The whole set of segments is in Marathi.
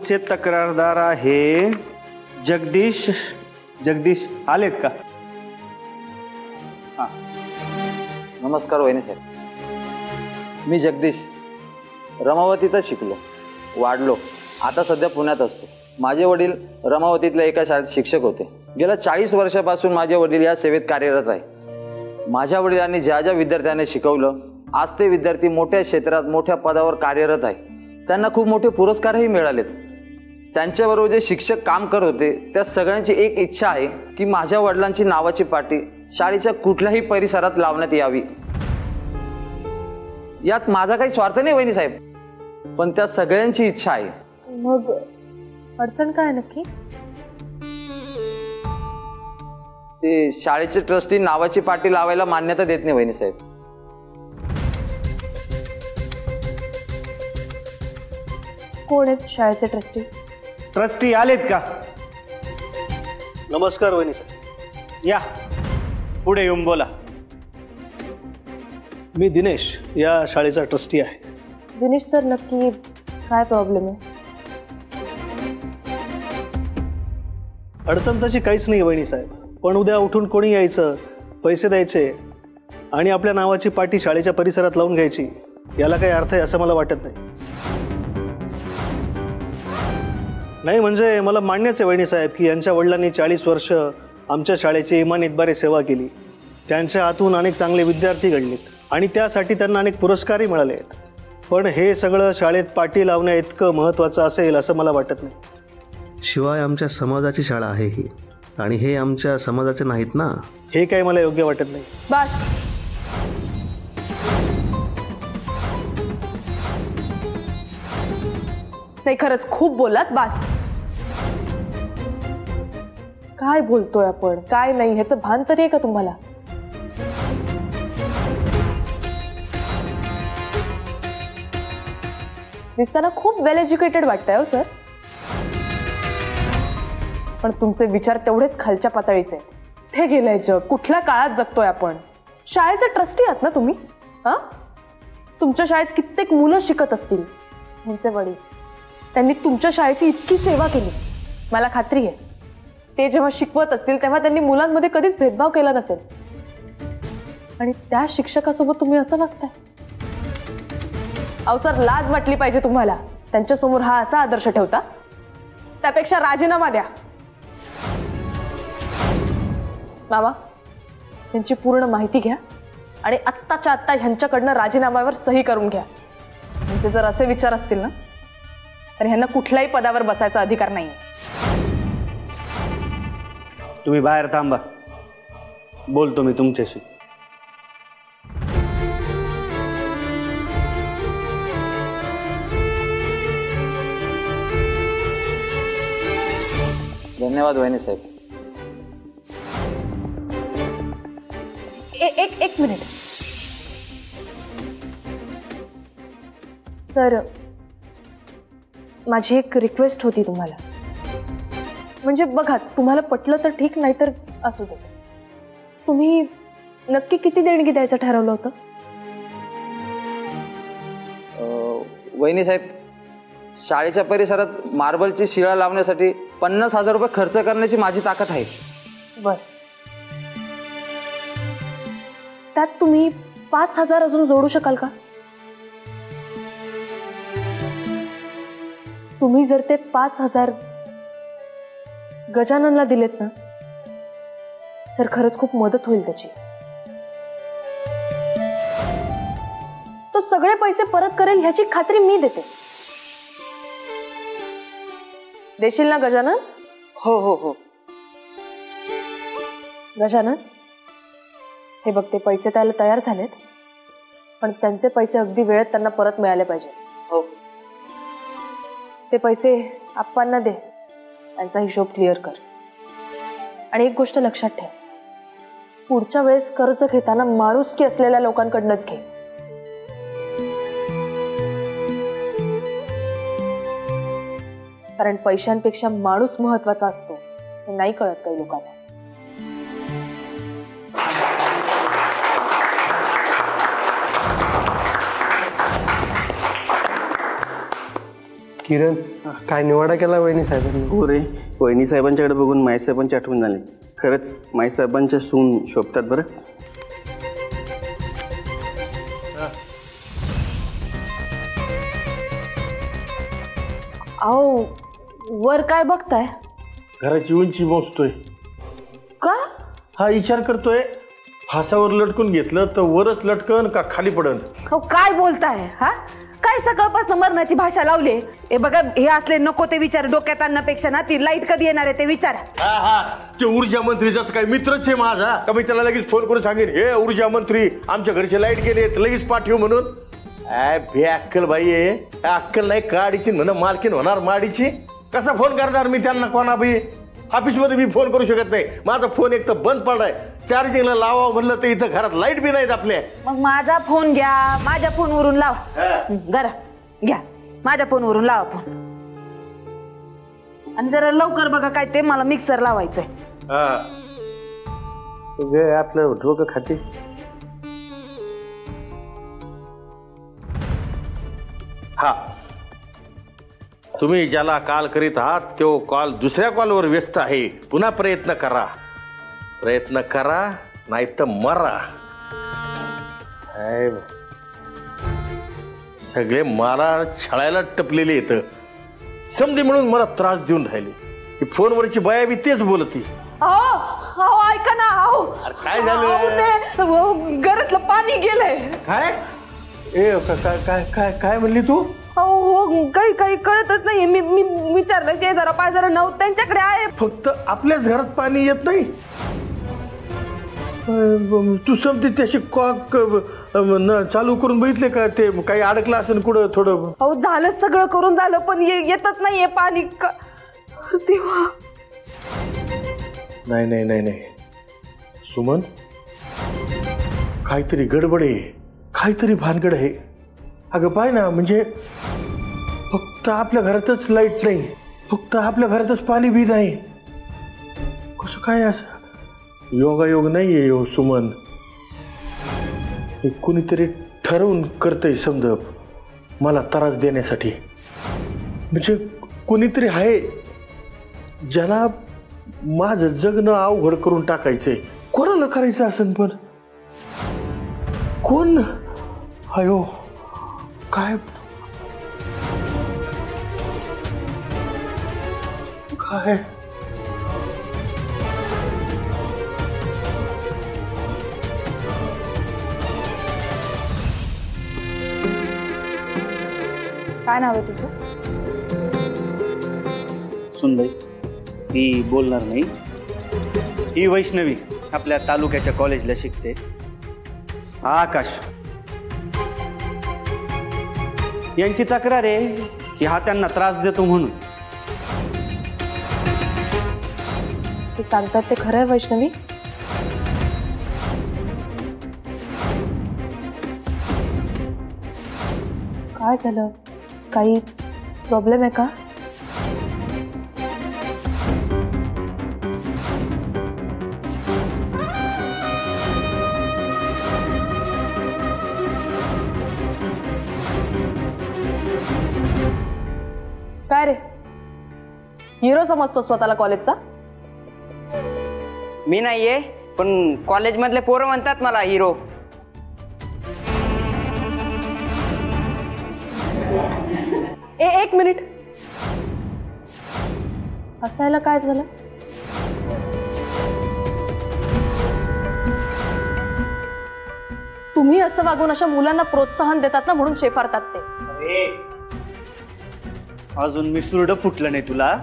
पुढचे तक्रारदार आहे जगदीश. जगदीश आलेत का? हां, नमस्कार वहिनी साहेब. मी जगदीश, रमावतीतच शिकलो, वाढलो, आता सध्या पुण्यात असतो. माझे वडील रमावतीतल्या एका शाळेत शिक्षक होते. गेल्या 40 वर्षापासून माझे वडील या सेवेत कार्यरत आहे. माझ्या वडिलांनी ज्या ज्या विद्यार्थ्यांना शिकवलं, आज ते विद्यार्थी मोठ्या क्षेत्रात मोठ्या पदावर कार्यरत आहे. त्यांना खूप मोठे पुरस्कारही मिळालेत. त्यांच्याबरोबर जे शिक्षक काम करत होते त्या सगळ्यांची एक इच्छा आहे की माझ्या वडिलांची नावाची पाटी शाळेच्या कुठल्याही परिसरात लावण्यात यावी. यात माझा काही स्वार्थ नाही वहिनी साहेब, पण त्या सगळ्यांची इच्छा आहे. मग अडचण काय नक्की? ते शाळेचे ट्रस्टी नावाची पाटी लावायला मान्यता देत नाही वहिनी साहेब. कोण आहेत शाळेचे ट्रस्टी? ट्रस्टी आलेत का? नमस्कार वहिनी साहेब, या पुढे येऊन बोला. मी दिनेश, या शाळेचा ट्रस्टी आहे. दिनेश सर, नक्की काय प्रॉब्लेम आहे? अडचण तशी काहीच नाही वहिनी साहेब, पण उद्या उठून कोणी यायचं, पैसे द्यायचे आणि आपल्या नावाची पाटी शाळेच्या परिसरात लावून घ्यायची, याला काही अर्थ आहे असं मला वाटत नाही. नाही म्हणजे मला मान्यच आहे वहिनी साहेब की यांच्या वडिलांनी 40 वर्ष आमच्या शाळेची इमान इतबारे सेवा केली. त्यांच्या हातून अनेक चांगले विद्यार्थी घडलेत आणि त्यासाठी त्यांना अनेक पुरस्कारही मिळाले आहेत. पण हे सगळं शाळेत पाटी लावण्या इतकं महत्त्वाचं असेल असं मला वाटत नाही. शिवाय आमच्या समाजाची शाळा आहे ही, आणि हे आमच्या समाजाचे नाहीत ना. हे काही मला योग्य वाटत नाही. बस. नाही, खरंच खूप बोललात, बस. काय बोलतोय आपण, काय नाही, ह्याचं भान तरी आहे का तुम्हाला? दिसताना खूप वेल एज्युकेटेड वाटतंय हो सर, पण तुमचे विचार तेवढेच खालच्या पातळीचे. ते गेलंय जग, कुठल्या काळात जगतोय आपण? शाळेचे ट्रस्टी आहात ना तुम्ही? हा, तुमच्या शाळेत कित्येक मुलं शिकत असतील. त्यांचे वडील, त्यांनी तुमच्या शाळेची इतकी सेवा केली. मला खात्री आहे ते जेव्हा शिकवत असतील तेव्हा त्यांनी मुलांमध्ये कधीच भेदभाव केला नसेल. आणि त्या शिक्षकासोबत तुम्ही असं वागताय? अहो सर, लाज वाटली पाहिजे तुम्हाला. त्यांच्यासमोर हा असा आदर्श ठेवता? त्यापेक्षा राजीनामा द्या. मामा, त्यांची पूर्ण माहिती घ्या आणि आत्ताच्या आत्ता ह्यांच्याकडनं राजीनाम्यावर सही करून घ्या. म्हणजे जर असे विचार असतील ना तर ह्यांना कुठल्याही पदावर बसायचा अधिकार नाही. तुम्ही बाहेर थांबा, बोलतो मी तुमच्याशी. धन्यवाद वहिनी साहेब. एक मिनिट सर, माझी एक रिक्वेस्ट होती तुम्हाला. म्हणजे बघा, तुम्हाला पटलं तर ठीक, नाही तर असू दे. तुम्ही नक्की किती देणगी द्यायचं ठरवलं होतं? वहिनी साहेब, शाळेच्या परिसरात मार्बलची शिळा लावण्यासाठी 50,000 रुपये खर्च करण्याची माझी ताकद आहे. बर, त्यात तुम्ही 5,000 अजून जोडू शकाल का? तुम्ही जर ते 5,000 गजाननला दिलेत ना सर, खरंच खूप मदत होईल त्याची. तो सगळे पैसे परत करेल ह्याची खात्री मी देते. देशील ना गजानन? हो हो हो. गजानन, हे बघ, ते पैसे द्यायला तयार झालेत, पण त्यांचे पैसे अगदी वेळेत त्यांना परत मिळाले पाहिजे. हो. ते पैसे आप्पांना दे, त्यांचा हिशोब क्लिअर कर. आणि एक गोष्ट लक्षात ठेव, पुढच्या वेळेस कर्ज घेताना माणुसकी असलेल्या लोकांकडनंच घे. कारण पैशांपेक्षा माणूस महत्वाचा असतो हे नाही कळत काही लोकांना. किरण काय निवाडा केला वहिनी साहेबांनी? हो रे, वहिनी साहेबांच्याकडे बघून माई साहेबांची आठवण झाली. खरंच माई साहेबांच्या सून शोभतात बरं. अहो वर काय बघताय? घराची उंची मोजतोय. का? हा विचार करतोय फासावर लटकून घेतलं तर वरच लटकन का खाली पडन. अहो काय बोलताय? हा काय सकाळपासून मरणाची भाषा लावली? हे बघा, हे असले नको ते विचार डोक्यात आणण्यापेक्षा ना ती लाईट कधी येणार आहे ते विचारा. हा हा, ते ऊर्जा मंत्री जसं काय मित्रच आहे माझा का मी त्याला लगेच फोन करून सांगेन, हे ऊर्जा मंत्री आमच्या घरचे लाईट गेले लगेच पाठव म्हणून. बे अक्कल बाई आहे, अक्कल नाही काडीची म्हणा मालकीन होणार माडीची. कसा फोन करणार मी त्यांना? कोणा बाई ऑफिसमध्ये मी फोन करू शकत नाही. माझा फोन एक तर बंद पडलाय, चार्जिंगला लावा म्हणलं तर इथं घरात लाईट बी नाहीत आपल्या. मग माझा फोन घ्या, माझ्या फोनवरून लाव. जरा घ्या, माझ्या फोनवरून लावा फोन. आणि जरा लवकर बघा काय ते, मला मिक्सर लावायचंय. आपलं डोकं खाते. हा, तुम्ही ज्याला कॉल करीत आहात तो कॉल दुसऱ्या कॉलवर व्यस्त आहे. पुन्हा प्रयत्न करा, प्रयत्न करा नाही तर मरा. सगळे मला छळायला टपलेले येतं समधी म्हणून मला त्रास देऊन राहिले. फोनवरची बाया बी तेच बोलती. अहो ऐका ना, अहो काय झालं? घरातलं पाणी गेलंय. काय काय काय काय म्हणली तू? हो काही काही कळतच नाही. मी विचारलं शेजारा पाजारा नव त्यांच्याकडे आहे. फक्त आपल्याच घरात पाणी येत नाही? तू समती त्याशी कॉक चालू करून बघितले का? ते काही अडकलं असेल कुठं थोडं? अहो झालं, सगळं करून झालं पण येतच नाहीये पाणी. तेव्हा नाही नाही नाही नाही सुमन, काहीतरी गडबड आहे, काहीतरी भानगड आहे. अगं पाय ना, म्हणजे फक्त आपल्या घरातच लाईट नाही, फक्त आपल्या घरातच पाणी बी नाही. कसं काय असं? योगायोग नाही आहे हो सुमन. कुणीतरी ठरवून करतंय समजा मला त्रास देण्यासाठी. म्हणजे कुणीतरी आहे ज्याला माझं जगणं अवघड करून टाकायचंय. कोणाला करायचं असेल पण? कोण? अयो काय काय काय नाव आहे तुझं? सुनबाई, मी बोलणार नाही. ही वैष्णवी आपल्या तालुक्याच्या कॉलेजला शिकते. हा आकाश. यांची तक्रार आहे की हा त्यांना त्रास देतो म्हणून. ते सांगतात ते खरं आहे वैष्णवी? काय झालं? काही प्रॉब्लेम आहे का? काय रे, हिरो समजतो स्वतःला कॉलेजचा? मी नाहीये, पण कॉलेज मधले पोरं म्हणतात मला हिरो. एक मिनिट, हसायला काय झालं? तुम्ही असं वागून अशा मुलांना प्रोत्साहन देतात ना, म्हणून शेफारतात ते. अरे अजून मी सुरडं फुटलं नाही तुला.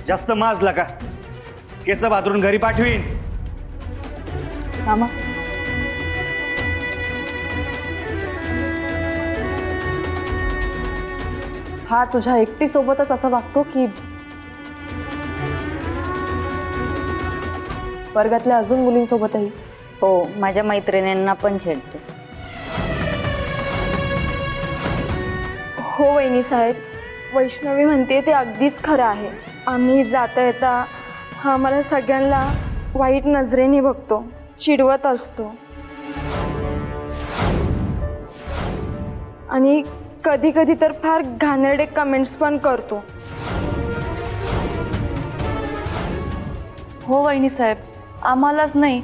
जास्त माजला का केस बाथरून घरी पाठवीन. मामा, हा तुझ्या एकटी सोबतच असं वागतो की वर्गातल्या अजून मुलींसोबतही? हो, माझ्या मैत्रिणींना पण छेडतो. हो वहिनी साहेब, वैष्णवी म्हणते ते अगदीच खरं आहे. आम्ही जाता येता हा मला सगळ्यांना वाईट नजरेने बघतो, चिडवत असतो आणि कधी कधी तर फार घाणेरडे कमेंट्स पण करतो. हो वहिनी साहेब, आम्हालाच नाही,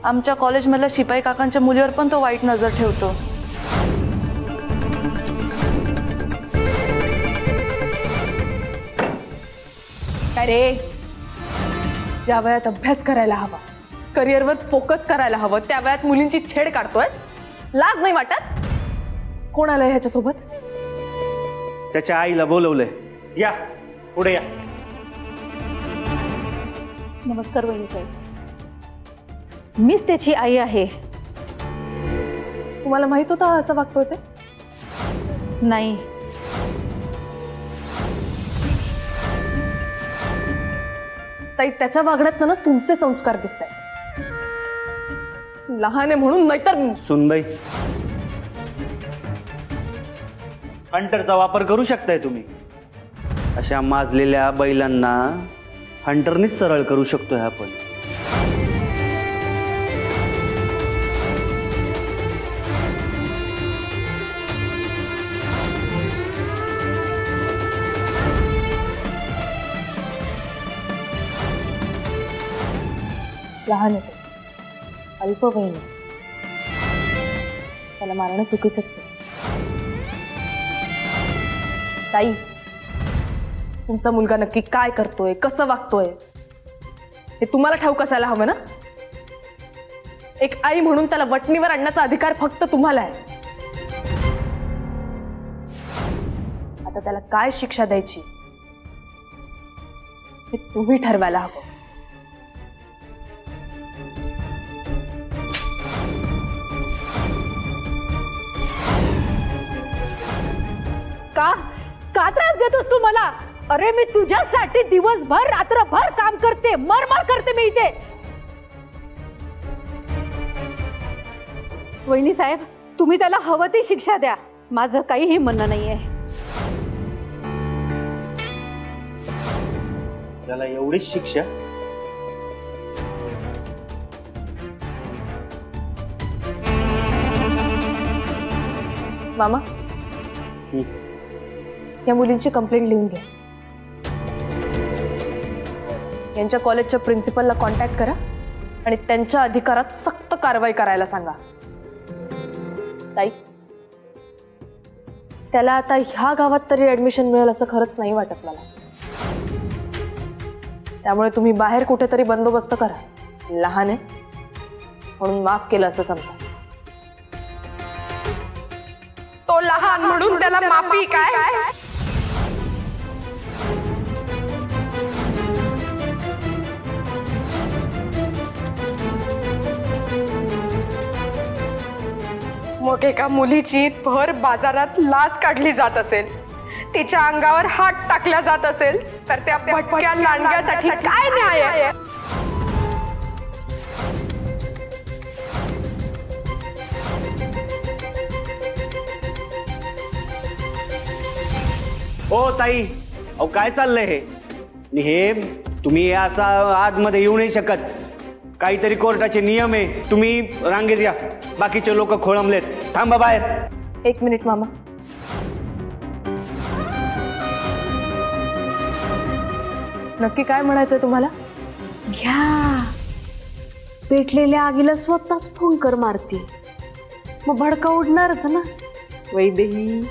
आमच्या कॉलेजमधल्या शिपाई काकांच्या मुलीवर पण तो वाईट नजर ठेवतो. काय रे, ज्या वयात अभ्यास करायला हवा, करिअरवर फोकस करायला हवं, त्या वयात मुलींची छेड काढतोय? लाज नाही वाटत? कोण आलंय ह्याच्यासोबत? त्याच्या आईला बोलवलंय. या पुढे या. नमस्कार वहिनी साहेब, मीच त्याची आई आहे. तुम्हाला माहित होतं हा असं वागतोय ते? नाही, ताई त्याच्या वागण्यात ना तुमचे संस्कार दिसत आहेत. लहान आहे म्हणून, नाहीतर सुनबाई, हंटरचा वापर करू शकताय तुम्ही. अशा माजलेल्या बैलांना हंटरनीच सरळ करू शकतोय आपण. लहान आहे, अल्पवयीन आहे, त्याला मारणं चुकीचंच आहे. ताई, तुमचा मुलगा नक्की काय करतोय, कसं वागतोय हे तुम्हाला ठाऊक असायला हवं ना. एक आई म्हणून त्याला वटणीवर आणण्याचा अधिकार फक्त तुम्हाला आहे. आता त्याला काय शिक्षा द्यायची हे तुम्ही ठरवायला हवं. का का त्रास देतोस तू मला? अरे मी तुझ्यासाठी दिवसभर रात्रभर काम करते, मरमर करते मी इथे. वहिनी साहेब, तुम्ही त्याला हवं ती शिक्षा द्या, माझं काहीही म्हणणं नाहीये. त्याला एवढीच शिक्षा? मामा, या मुलींची कंप्लेंट लिहून घ्या. यांच्या कॉलेजच्या प्रिन्सिपलला कॉन्टॅक्ट करा आणि त्यांच्या अधिकारात सक्त कारवाई करायला सांगा. ताई, त्याला आता ह्या गावात तरी ऍडमिशन मिळेल असं खरंच नाही वाटत मला. त्यामुळे तुम्ही बाहेर कुठेतरी बंदोबस्त करा. लहान आहे म्हणून माफ केलं असं समजा. तो लहान म्हणून त्याला माफी काय? मोठेका मुलीची भर बाजारात लाच काढली जात असेल, तिच्या अंगावर हात टाकला जात असेल, तर त्या भटक्या लांडग्यासाठी काय न्याय आहे? ओ ताई, अहो काय चाललंय हे? आणि हे तुम्ही असा आतमध्ये येऊ नाही शकत. काहीतरी कोर्टाचे नियम आहे. तुम्ही रांगेत या, बाकीचे लोक खोळंबलेत. थांबा बाहेर. एक मिनिट मामा. नक्की काय म्हणायचंय तुम्हाला? घ्या, पेटलेल्या आगीला स्वतःच फुंकर मारते, मग भडका उडणारच ना. वैदेही,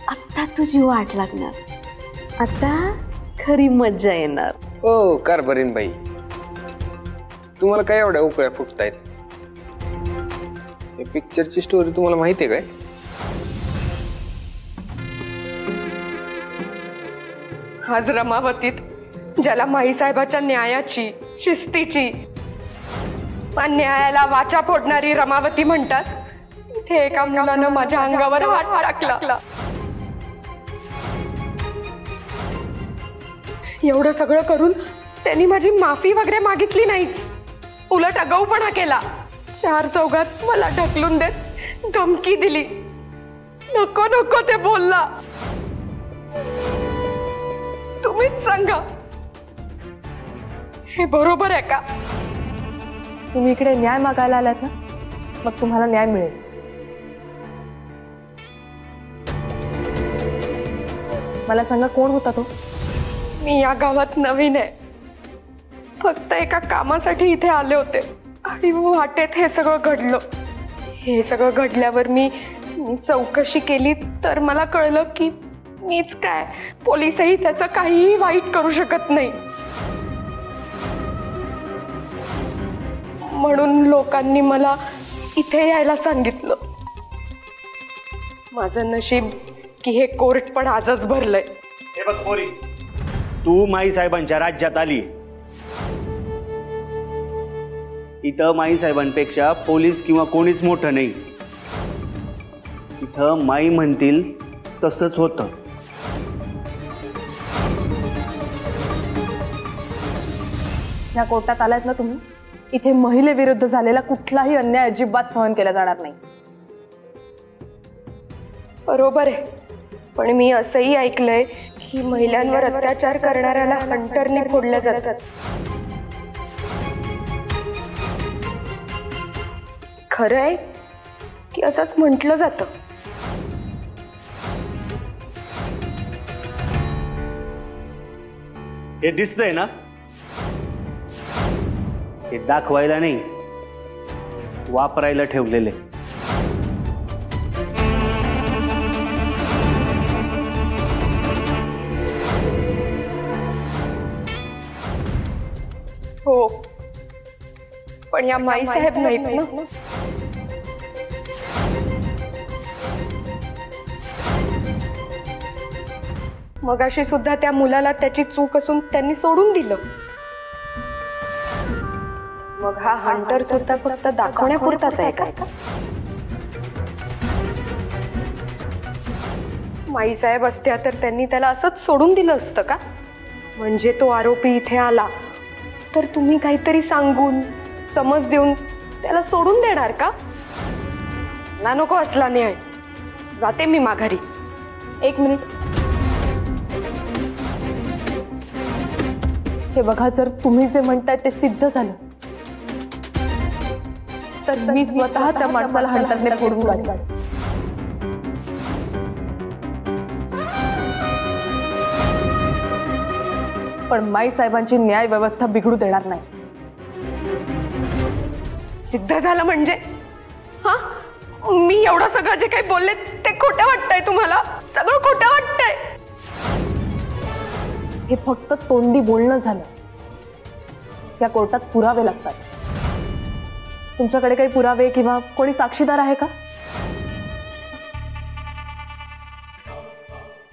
आता तुझी वाट लागणार, आता खरी मज्जा येणार. हो कारभारीन बाई, तुम्हाला काय एवढ्या उकळ्या फुटतायत? या पिक्चरची स्टोरी तुम्हाला माहिती आहे काय? आज रमावतीत ज्याला माईसाहेबाच्या न्यायाची, शिस्तीची, न्यायाला वाचा फोडणारी रमावती म्हणतात, ते एका मुलानं माझ्या अंगावर हात टाकला. एवढं सगळं करून त्यांनी माझी माफी वगैरे मागितली नाही, उलट आगाऊपणा केला. चार चौघात मला ढकलून देत धमकी दिली. नको नको ते बोलला. तुम्हीच सांगा, हे बरोबर आहे का? तुम्ही इकडे न्याय मागायला आलात ना, मग तुम्हाला न्याय मिळेल. मला सांगा, कोण होता तो? मी या गावात नवीन आहे, फक्त एका कामासाठी इथे आले होते आणि वाटेत हे सगळं घडलं. हे सगळं घडल्यावर मी चौकशी केली तर मला कळलं की मीच काय, पोलिसही त्याचं काहीही वाईट करू शकत नाही. म्हणून लोकांनी मला इथे यायला सांगितलं. माझं नशीब की हे कोर्ट पण आजच भरलंय. हे बघ पोरी, तू माई साहेबांच्या राज्यात आली. इथं माई साहेबांपेक्षा पोलीस किंवा कोणीच मोठं नाही. इथं माई म्हणतील तसंच होतं. या कोर्टात आलात ना तुम्ही, इथे महिलेविरुद्ध झालेला कुठलाही अन्याय अजिबात सहन केला जाणार नाही. बरोबर आहे, पण मी असंही ऐकलंय की महिलांवर अत्याचार करणाऱ्याला हंटरने फोडल्या जातात. खरं आहे की असंच म्हटलं जातं? हे दिसतंय ना, हे दाखवायला नाही, वापरायला ठेवलेले. हो, पण या माई साहेब नाहीत ना. मगाशी सुद्धा त्या मुलाला त्याची चूक असून त्यांनी सोडून दिलं. मग हा हंटर सुद्धा फक्त दाखवण्यापुरताच आहे का? माई साहेब असत्या तर त्यांनी त्याला असंच सोडून दिलं असतं का? म्हणजे तो आरोपी इथे आला तर तुम्ही काहीतरी सांगून समज देऊन त्याला सोडून देणार का? ना नको असला न्याय. जाते मी माघारी. एक मिनिट. हे बघा, जर तुम्ही जे म्हणताय ते सिद्ध झालं तर मी स्वतः त्या माणसाला हंटरने फोडून काढणार. पण माई साहेबांची न्याय व्यवस्था बिघडू देणार नाही. सिद्ध झालं म्हणजे? हा, मी एवढं सगळं जे काही बोलले ते खोटं वाटतंय तुम्हाला? सगळं खोटं वाटतंय? हे फक्त तोंडी बोलणं झालं. या कोर्टात पुरावे लागतात. तुमच्याकडे काही पुरावे किंवा कोणी साक्षीदार आहे का?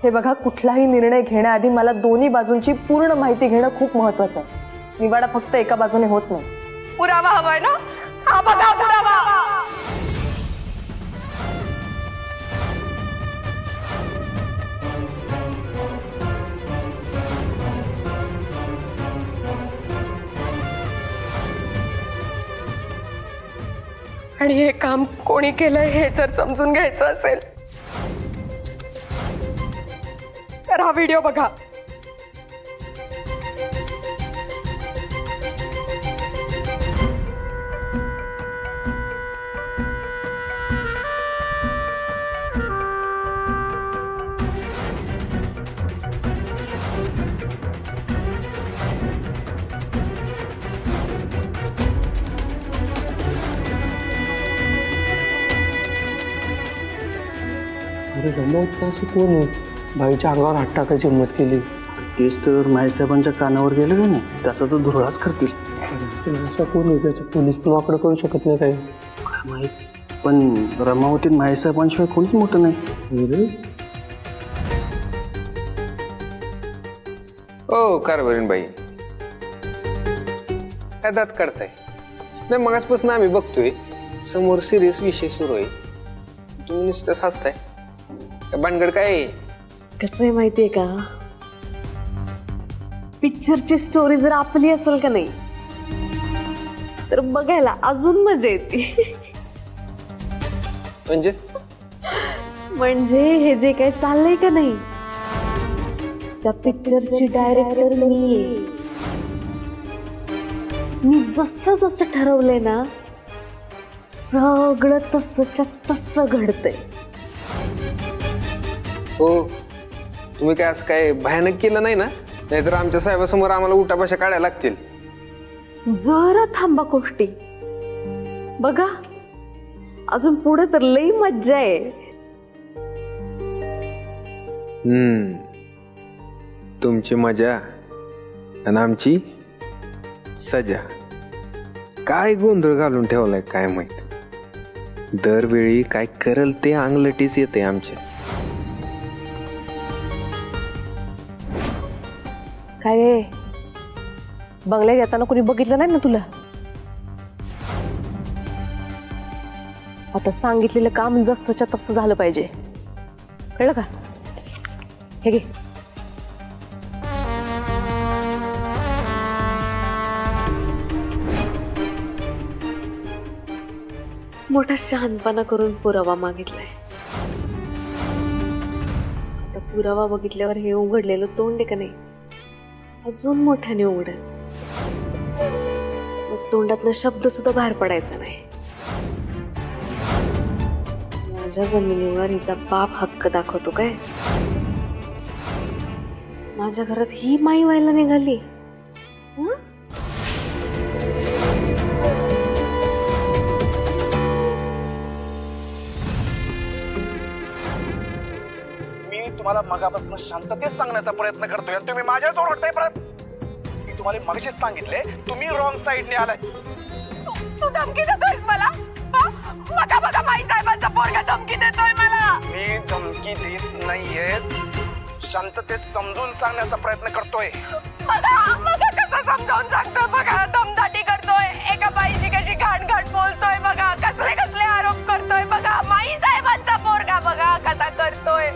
हे बघा, कुठलाही निर्णय घेण्याआधी मला दोन्ही बाजूंची पूर्ण माहिती घेणं खूप महत्वाचं आहे. निवाडा फक्त एका बाजूने होत नाही. पुरावा हवाय ना? हा बघा पुरावा. आणि हे काम कोणी केलंय हे जर समजून घ्यायचं असेल तर हा व्हिडिओ बघा. असं कोण आहे बाईच्या अंगावर हात टाकायची हिंमत केली? तेच तर माईसाहेबांच्या कानावर गेलं का नाही, त्याचा तो धुरळाच करतील. असं कोण आहे त्याचं? पोलीस पण वाकडं करू शकत नाही काही. काय माहीत, पण रमावतीत माईसाहेबांशिवाय कोणीच मोठं नाही. ओ कारभारीण बाई, काय दात काढताय? नाही, मगाचपासून आम्ही बघतोय समोर सिरियस विषय सुरू आहे, तुम्ही नुसतं हसताय. भानगड काय? कसं आहे माहितीये का, पिक्चरची स्टोरी जर आपली असेल का नाही तर बघायला अजून मजा येते. म्हणजे हे जे काही चाललंय का नाही, त्या पिक्चरची डायरेक्टर मी आहे. मी जसं जसं ठरवलंय ना सगळं तसंच्या तसं घडतंय. हो, तुम्ही काय असं काय भयानक केलं नाही ना, नाहीतर आमच्या साहेबासमोर आम्हाला उठाभाषा काढायला लागतील. जरा थांबा गोष्टी बघा, अजून पुढे तर लई मज्जा आहे. तुमची मजा आणि आमची सजा. काय गोंधळ घालून ठेवलाय काय माहित. दरवेळी काय करल ते अंगलटीच येते आमच्या. काय बंगल्यात येताना कोणी बघितलं नाही ना तुला? आता सांगितलेलं काम जसंच्या तसं झालं पाहिजे, कळलं का? हे घे. मोठा शहाणपणा करून पुरावा मागितलाय. आता पुरावा बघितल्यावर हे उघडलेलं तोंड आहे का नाही, अजून मोठ्याने उघडेल. मग तोंडातनं शब्द सुद्धा बाहेर पडायचा नाही. माझ्या जमिनीवर हिचा बाप हक्क दाखवतो काय? माझ्या घरात ही माई व्हायला निघाली. तुम्हाला मगापासून शांततेत सांगण्याचा प्रयत्न करतोय, तुम्ही माझ्याच ओरडताय परत. मी तुम्हाला मगाशीच सांगितले, तुम्ही रॉंग साइडने आलाय. तू धमकी देतोयस मला? बघा बघा, माई साहेबांचा पोरगा धमकी देतोय मला. मी धमकी देत नाहीये, शांततेत समजून सांगण्याचा प्रयत्न करतोय. बघा बघा कसं समजावून सांगतोय, बघा दमदाटी करतोय, एका बाईची कशी घाट घाट बोलतोय, बघा कसले कसले आरोप करतोय, बघा माई साहेबांचा पोरगा बघा कसा करतोय.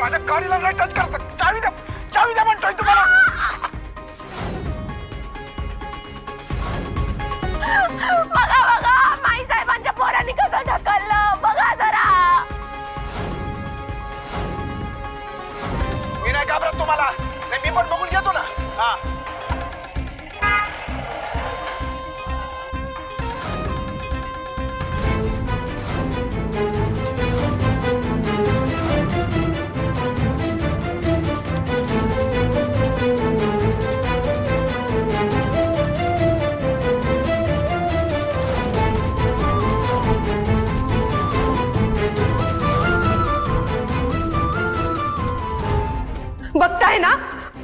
माझ्या गाडीला नाही टच करत. चावी द्या म्हणतोय तुम्हाला. बघा बघा माई साहेबांच्या पोरांनी कसं ढकललं, बघा जरा. मी नाही घाबरत तुम्हाला, मी पण बघून घेतो ना. हा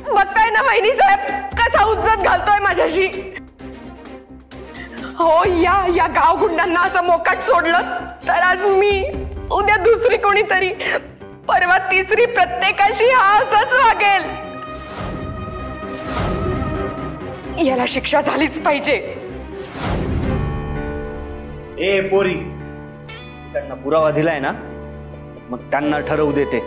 बघताय ना वहिनी साहेब कसा उज्जत घालतोय माझ्याशी. हो, या गाव गुंडांना असं मोकाट सोडलं तर आज मी, उद्या दुसरी कोणीतरी, परवा तिसरी, प्रत्येकाशी हा असंच वागेल. याला शिक्षा झालीच पाहिजे. ए पोरी, त्यांना पुरावा दिलाय ना, मग त्यांना ठरवू देते.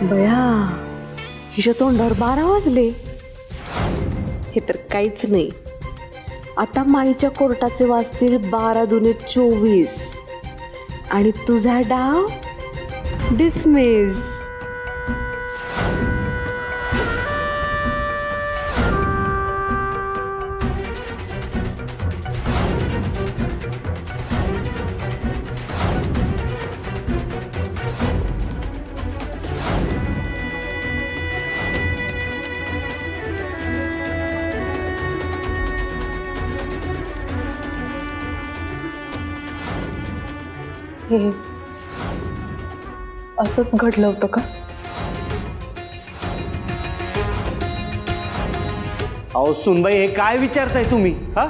बया, हिच्या तोंडावर 12 वाजले. हे तर काहीच नाही. आता माईच्या कोर्टाचे वाजतील 12 दुने 24 आणि तुझा डाव डिसमिस. हे असंच घडलं होतं का? अहो सुनबाई, हे काय विचारताय तुम्ही? हा,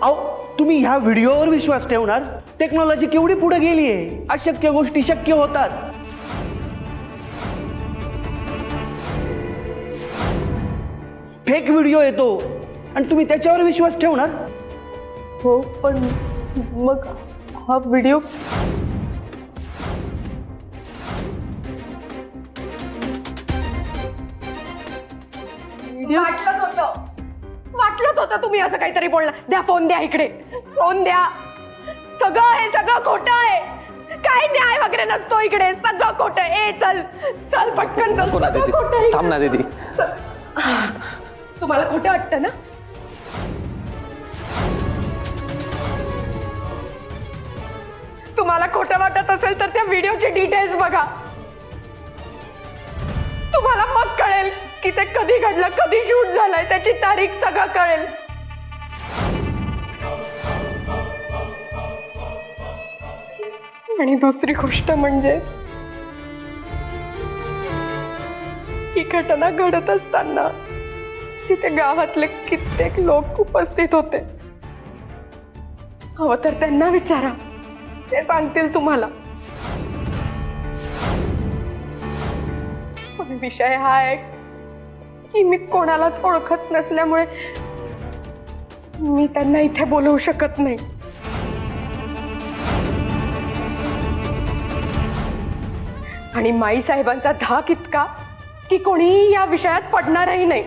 अहो तुम्ही ह्या व्हिडिओवर विश्वास ठेवणार? टेक्नॉलॉजी केवढी पुढे गेली आहे, अशक्य गोष्टी शक्य होतात. फेक व्हिडिओ येतो आणि तुम्ही त्याच्यावर विश्वास ठेवणार? हो, पण मग हा व्हिडिओ वाटलंच होतं तुम्ही असं काहीतरी बोलणार. द्या फोन, द्या इकडे फोन द्या. हे सगळं खोटं आहे. काय न्याय वगैरे नसतो इकडे, सगळं खोटं. ए चल चल पटकन चल. थांब ना दीदी. तुम्हाला खोटं वाटतं ना? तुम्हाला खोटं वाटत असेल तर त्या व्हिडिओची डिटेल्स बघा. तुम्हाला मग कळेल की ते कधी घडलं, कधी शूट झालंय, त्याची तारीख, सगळं कळेल. आणि दुसरी गोष्ट म्हणजे ही घटना घडत असताना तिथे गावातले कित्येक लोक उपस्थित होते. हवं तर त्यांना विचारा, ते सांगतील तुम्हाला. पण विषय हा आहे की मी कोणालाच ओळखत नसल्यामुळे मी त्यांना इथे बोलवू शकत नाही. आणि माई साहेबांचा धाक इतका की कोणीही या विषयात पडणारही नाही.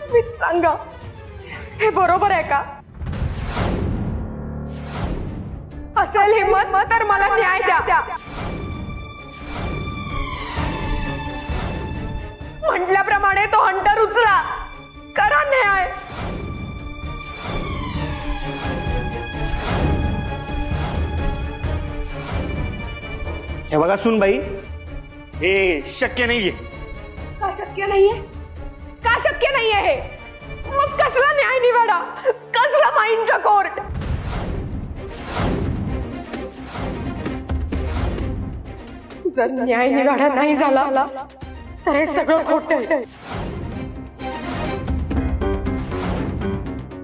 तुम्ही सांगा, हे बरोबर आहे का? असेल हिम्मत तर मला न्याय द्या. म्हटल्याप्रमाणे तो हंटर उचला, करा न्याय. हे बघा सुनबाई, हे शक्य नाहीये. का शक्य नाहीये? का शक्य नाहीये हे? मग कसला न्याय निवाडा, कसला माईंचा कोर्ट? जर न्याय निवाडा नाही झाला तर हे सगळं खोटं आहे.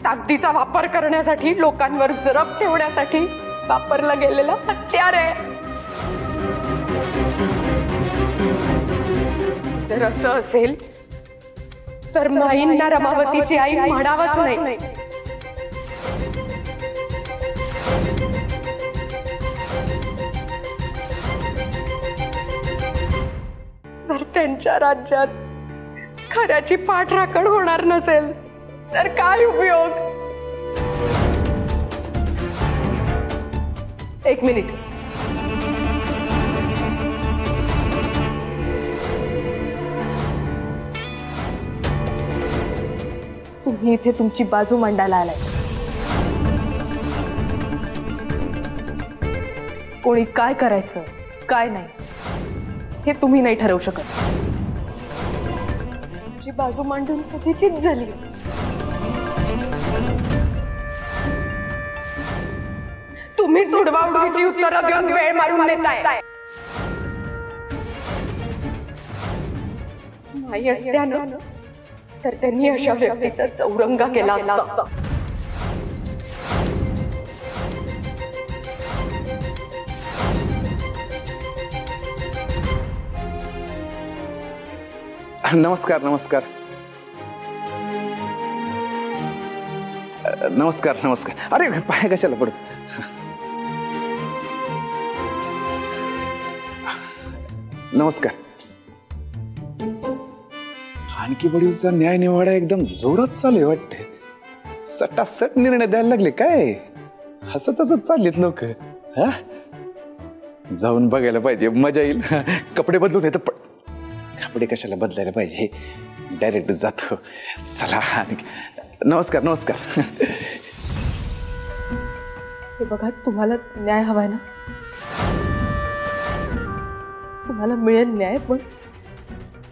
ताकदीचा वापर करण्यासाठी, लोकांवर जरब ठेवण्यासाठी वापरलं गेलेलं हत्यार आहे. जर असं असेल तर माईंना रमावतीची आई म्हणावंच नाही. जर त्यांच्या राज्यात खऱ्याची पाठराखण होणार नसेल तर काय उपयोग? एक मिनिट. तुम्ही इथे तुमची बाजू मांडायला आलाय. कोणी काय करायचं, काय नाही हे तुम्ही नाही ठरवू शकत. तुमची बाजू मांडून कधीचीच झाली. तुम्ही उडवाउडवीची उत्तरं देऊन वेळ मारून देताय. नाही असत्यानं तर त्यांनी अशा व्यक्तीचा चौरंगा केला असता. नमस्कार नमस्कार नमस्कार नमस्कार. अरे पाय कशाला पडू. नमस्कार. आणखी बडीचा न्याय निवाडा एकदम जोरात चालू आहे वाटते. सटासट निर्णय द्यायला लागले काय. हसत हसत चाललेत लोक. हा जाऊन बघायला पाहिजे, मजा येईल. कपडे बदलून येतं. कपडे कशाला बदलायला पाहिजे, डायरेक्ट जातो. चला. नमस्कार नमस्कार. हे बघा, तुम्हाला न्याय हवाय ना, तुम्हाला मिळेल न्याय, पण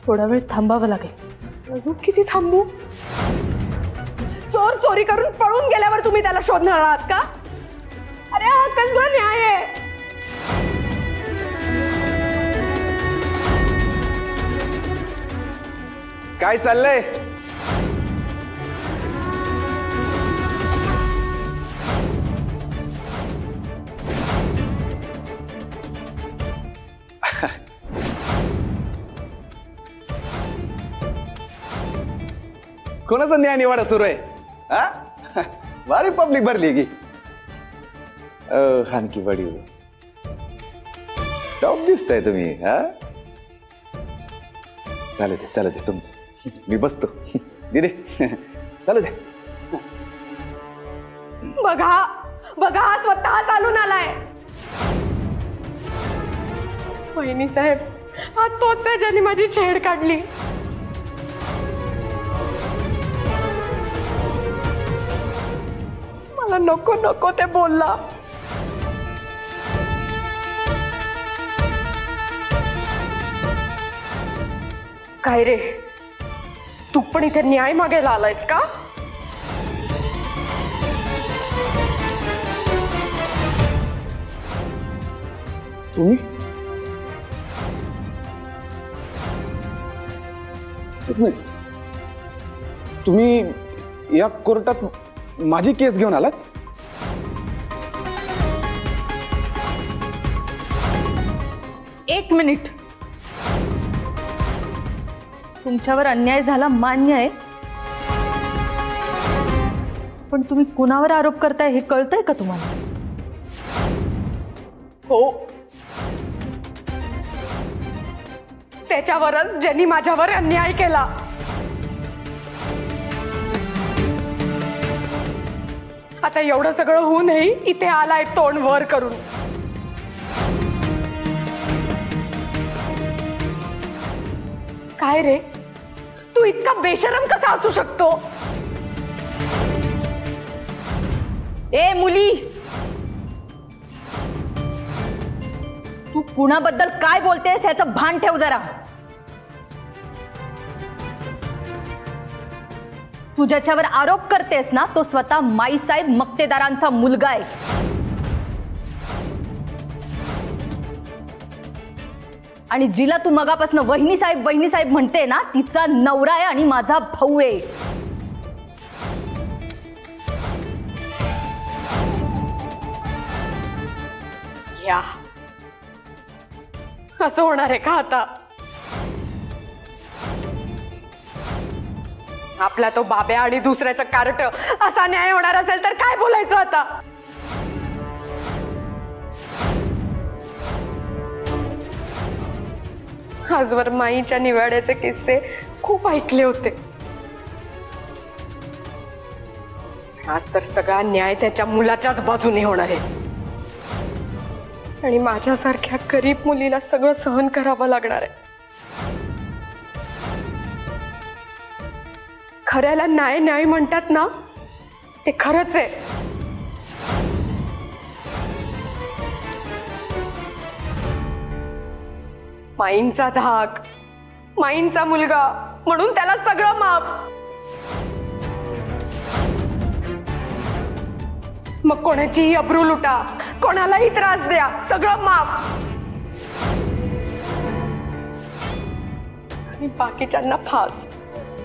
थोडा वेळ थांबावं लागेल. अजून किती थांबू? चोर चोरी करून पळून गेल्यावर तुम्ही त्याला शोधणार आहात का? अरे हा कसला न्याय आहे? काय चाललंय? कोणाचा न्याय निवाडा सुरू आहे? हा भारी पब्लिक भरली की. हानकी बडी टॉप दिसताय तुम्ही. हा चालत आहे तुमचं. मी बसतो. दिदे चालू दे. बघा बघा, हा स्वतः चालून आलाय. वहिनी साहेब, हा तोच आहे ज्याने माझी छेड काढली. मला नको नको ते बोलला. काय रे, तू पण इथे न्याय मागायला आलायस का? तुम्ही तुम्ही या कोर्टात माझी केस घेऊन आलात? एक मिनिट. तुमच्यावर अन्याय झाला मान्य आहे, पण तुम्ही कुणावर आरोप करताय हे कळतंय का तुम्हाला? हो, त्याच्यावरच ज्यांनी माझ्यावर अन्याय केला. आता एवढं सगळं होऊनही इथे आलाय तोंड वर करून. काय रे, तू इतका बेशरम कसा असू शकतो? ए मुली, तू कुणाबद्दल काय बोलतेस ह्याचं भान ठेव जरा. तू ज्याच्यावर आरोप करतेस ना, तो स्वतः माईसाहेब मक्तेदारांचा मुलगा आहे. आणि जिला तू मगापासून वहिनी साहेब म्हणते ना, तिचा नवरा आहे आणि माझा भाऊ आहे. या असं होणार आहे का आता? आपला तो बाब्या आणि दुसऱ्याचं कार्ट असा न्याय होणार असेल तर काय बोलायचं आता? आजवर माईच्या निवाड्याचे किस्से खूप ऐकले होते. आज तर सगळा न्याय त्याच्या मुलाच्याच बाजूने होणार आहे आणि माझ्यासारख्या गरीब मुलीला सगळं सहन करावं लागणार आहे. खऱ्याला न्याय न्याय म्हणतात ना, ते खरंच आहे. माईंचा धाक, माईंचा मुलगा म्हणून त्याला सगळं माफ. मग कोणाचीही अब्रू लुटा, कोणालाही त्रास द्या, सगळं माफ. आणि बाकीच्यांना फास.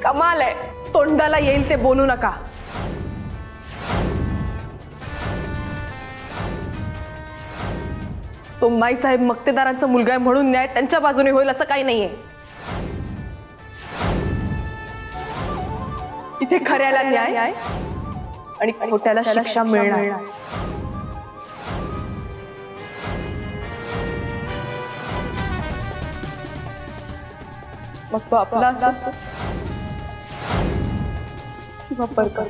कमाल आहे. तोंडाला येईल ते बोलू नका. तो माईसाहेब मक्तेदारांचा मुलगा आहे म्हणून न्याय त्यांच्या बाजूने होईल असं काही नाहीये. इथे खऱ्याला न्याय आणि खोट्याला शिक्षा मिळणार. मग तो आपला असतो किंवा परकर.